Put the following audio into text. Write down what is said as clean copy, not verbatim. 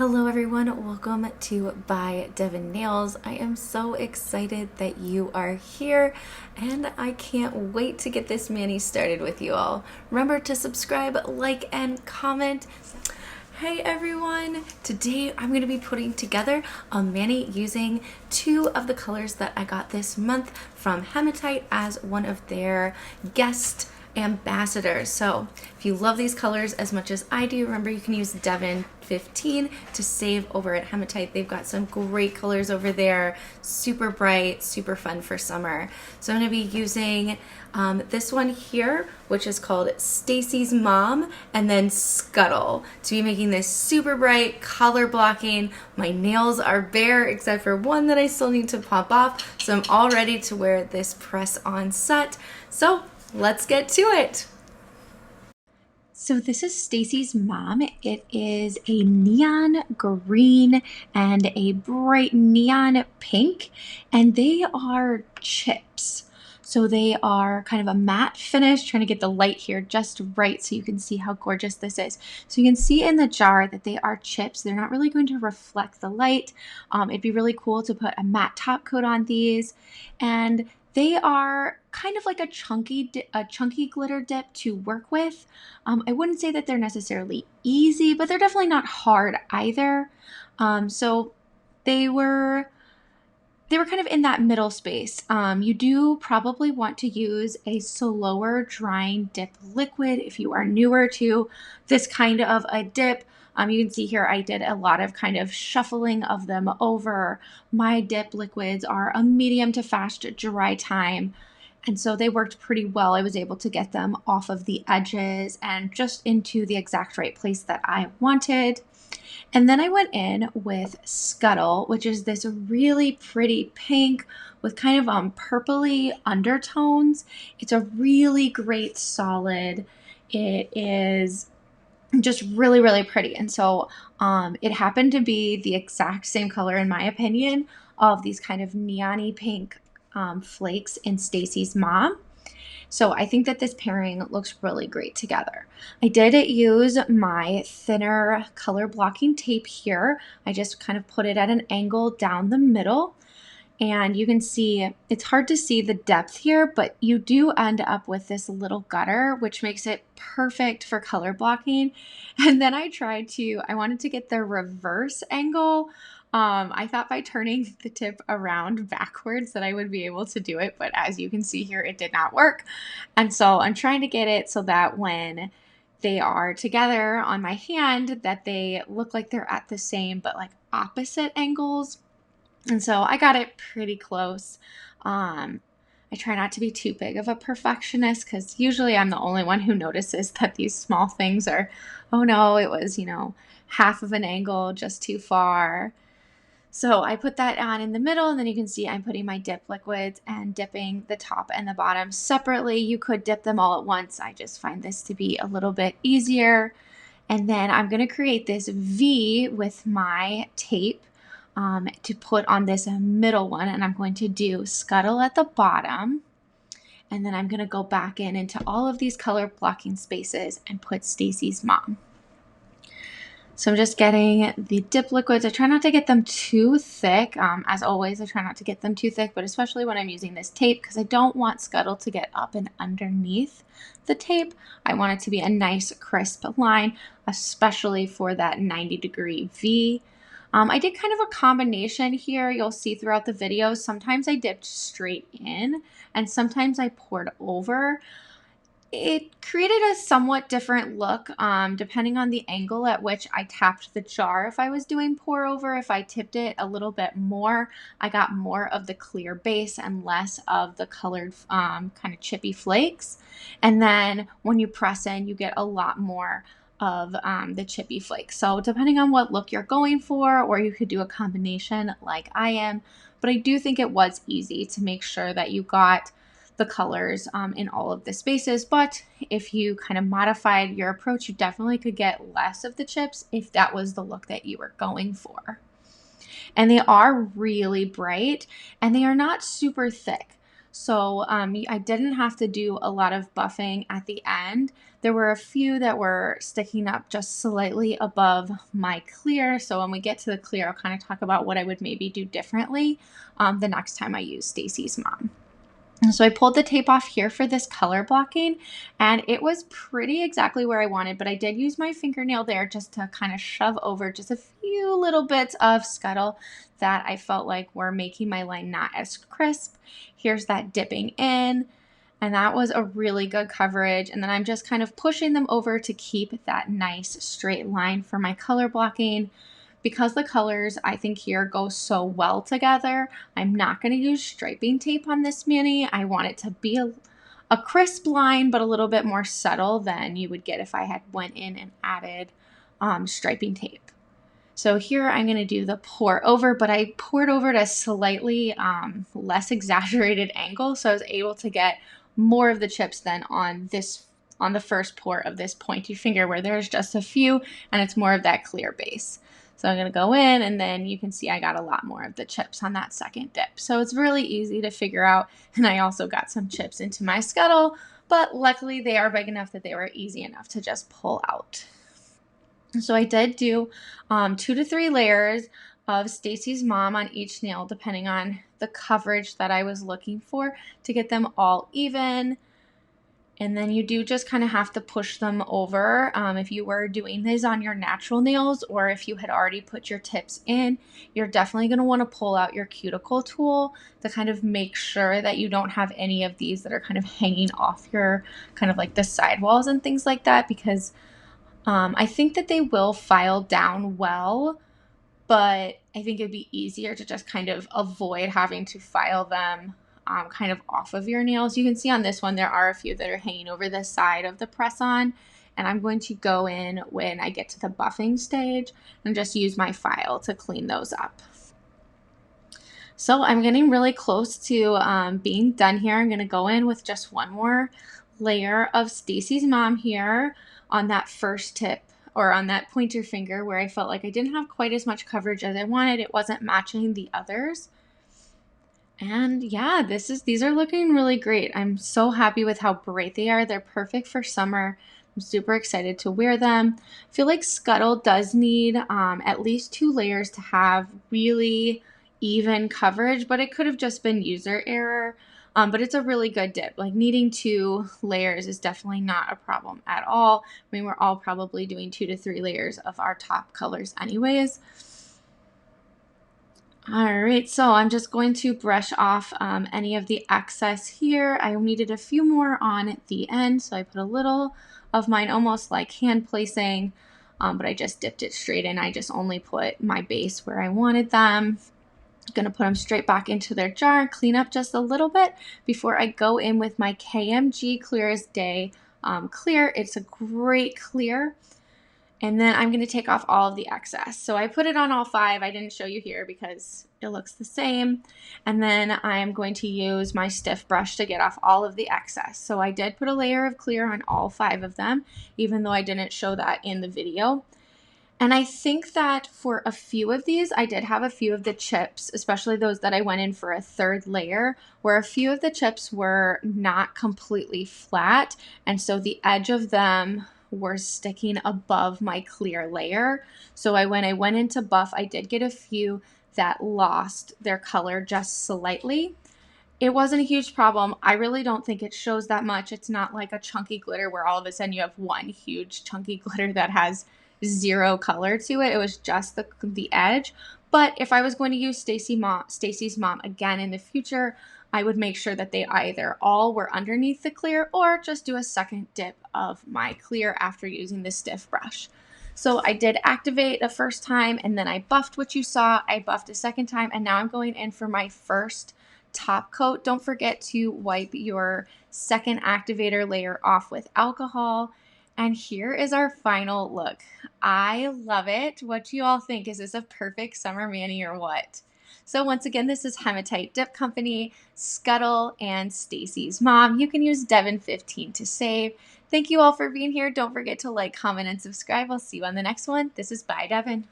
Hello everyone, welcome to By Devin Nails. I am so excited that you are here and I can't wait to get this mani started with you all. Remember to subscribe, like, and comment. Hey everyone, today I'm going to be putting together a mani using two of the colors that I got this month from Hematite as one of their guest ambassadors. So if you love these colors as much as I do, remember you can use Devin 15 to save over at Hematite. They've got some great colors over there, super bright, super fun for summer. So I'm going to be using this one here, which is called Stacy's Mom, and then Scuttle to be making this super bright color blocking. My nails are bare except for one that I still need to pop off, so I'm all ready to wear this press on set. So let's get to it. So this is Stacy's Mom. It is a neon green and a bright neon pink, and they are chips. So they are kind of a matte finish, trying to get the light here just right so you can see how gorgeous this is. So you can see in the jar that they are chips. They're not really going to reflect the light. It'd be really cool to put a matte top coat on these, and they are kind of like a chunky glitter dip to work with. I wouldn't say that they're necessarily easy, but they're definitely not hard either. So they were kind of in that middle space. You do probably want to use a slower drying dip liquid if you are newer to this kind of a dip. You can see here I did a lot of kind of shuffling of them over. My dip liquids are a medium to fast dry time, and so they worked pretty well. I was able to get them off of the edges and just into the exact right place that I wanted. And then I went in with Scuttle, which is this really pretty pink with kind of purpley undertones. It's a really great solid. It is just really, really pretty. And so it happened to be the exact same color, in my opinion, of these kind of neon-y pink flakes in Stacy's Mom. So I think that this pairing looks really great together. I did use my thinner color blocking tape here. I just kind of put it at an angle down the middle. And you can see, it's hard to see the depth here, but you do end up with this little gutter, which makes it perfect for color blocking. And then I wanted to get the reverse angle. I thought by turning the tip around backwards that I would be able to do it, but as you can see here, it did not work. And so I'm trying to get it so that when they are together on my hand, that they look like they're at the same, but like opposite angles. And so I got it pretty close. I try not to be too big of a perfectionist because usually I'm the only one who notices that these small things are, oh no, it was, half of an angle just too far. So I put that on in the middle, and then you can see I'm putting my dip liquids and dipping the top and the bottom separately. You could dip them all at once. I just find this to be a little bit easier. And then I'm going to create this V with my tape to put on this middle one, and I'm going to do Scuttle at the bottom, and then I'm going to go back into all of these color blocking spaces and put Stacy's Mom. So I'm just getting the dip liquids. I try not to get them too thick. As always, I try not to get them too thick, but especially when I'm using this tape, because I don't want Scuttle to get up and underneath the tape. I want it to be a nice crisp line, especially for that 90-degree V. I did kind of a combination here. You'll see throughout the video, sometimes I dipped straight in and sometimes I poured over. It created a somewhat different look depending on the angle at which I tapped the jar. If I was doing pour over, if I tipped it a little bit more, I got more of the clear base and less of the colored kind of chippy flakes. And then when you press in, you get a lot more of the chippy flakes. So depending on what look you're going for, or you could do a combination like I am, but I do think it was easy to make sure that you got the colors in all of the spaces. But if you kind of modified your approach, you definitely could get less of the chips if that was the look that you were going for. And they are really bright, and they are not super thick. So I didn't have to do a lot of buffing at the end. There were a few that were sticking up just slightly above my clear. So when we get to the clear, I'll kind of talk about what I would maybe do differently the next time I use Stacy's Mom. So I pulled the tape off here for this color blocking, and it was pretty exactly where I wanted, but I did use my fingernail there just to kind of shove over just a few little bits of Scuttle that I felt like were making my line not as crisp. Here's that dipping in, and that was a really good coverage. And then I'm just kind of pushing them over to keep that nice straight line for my color blocking. Because the colors I think here go so well together, I'm not going to use striping tape on this mani. I want it to be a crisp line, but a little bit more subtle than you would get if I had went in and added striping tape. So here I'm going to do the pour over, but I poured over at a slightly less exaggerated angle, so I was able to get more of the chips than on the first pour of this pointy finger where there's just a few and it's more of that clear base. So I'm going to go in, and then you can see I got a lot more of the chips on that second dip. So it's really easy to figure out, and I also got some chips into my Scuttle, but luckily they are big enough that they were easy enough to just pull out. So I did do 2 to 3 layers of Stacy's Mom on each nail, depending on the coverage that I was looking for to get them all even. And then you do just kind of have to push them over. If you were doing these on your natural nails, or if you had already put your tips in, you're definitely going to want to pull out your cuticle tool to kind of make sure that you don't have any of these that are kind of hanging off your kind of like the sidewalls and things like that, because I think that they will file down well, but I think it'd be easier to just kind of avoid having to file them kind of off of your nails. You can see on this one, there are a few that are hanging over the side of the press-on, and I'm going to go in when I get to the buffing stage and just use my file to clean those up. So I'm getting really close to being done here. I'm going to go in with just one more layer of Stacy's Mom here on that first tip, or on that pointer finger where I felt like I didn't have quite as much coverage as I wanted. It wasn't matching the others. And yeah, these are looking really great. I'm so happy with how bright they are. They're perfect for summer. I'm super excited to wear them. I feel like Scuttle does need at least 2 layers to have really even coverage, but it could have just been user error. But it's a really good dip. Like, needing 2 layers is definitely not a problem at all. I mean, we're all probably doing 2 to 3 layers of our top colors anyways. All right, so I'm just going to brush off any of the excess here. I needed a few more on the end, so I put a little of mine, almost like hand placing, but I just dipped it straight in. I just only put my base where I wanted them. I'm going to put them straight back into their jar, clean up just a little bit before I go in with my KMG Clear as Day clear. It's a great clear. And then I'm going to take off all of the excess. So I put it on all 5. I didn't show you here because it looks the same. And then I'm going to use my stiff brush to get off all of the excess. So I did put a layer of clear on all 5 of them, even though I didn't show that in the video. And I think that for a few of these, I did have a few of the chips, especially those that I went in for a 3rd layer, where a few of the chips were not completely flat. And so the edge of them were sticking above my clear layer. So when I went into buff, I did get a few that lost their color just slightly. It wasn't a huge problem. I really don't think it shows that much. It's not like a chunky glitter where all of a sudden you have one huge chunky glitter that has 0 color to it. It was just the edge. But if I was going to use Stacy's Mom again in the future, I would make sure that they either all were underneath the clear, or just do a second dip of my clear after using the stiff brush. So I did activate the first time, and then I buffed what you saw. I buffed a second time, and now I'm going in for my first top coat. Don't forget to wipe your second activator layer off with alcohol. And here is our final look. I love it. What do you all think? Is this a perfect summer mani or what? So once again, this is Hematite Dip Company, Scuttle, and Stacy's Mom. You can use Devin15 to save. Thank you all for being here. Don't forget to like, comment, and subscribe. I'll see you on the next one. This is Bye Devin.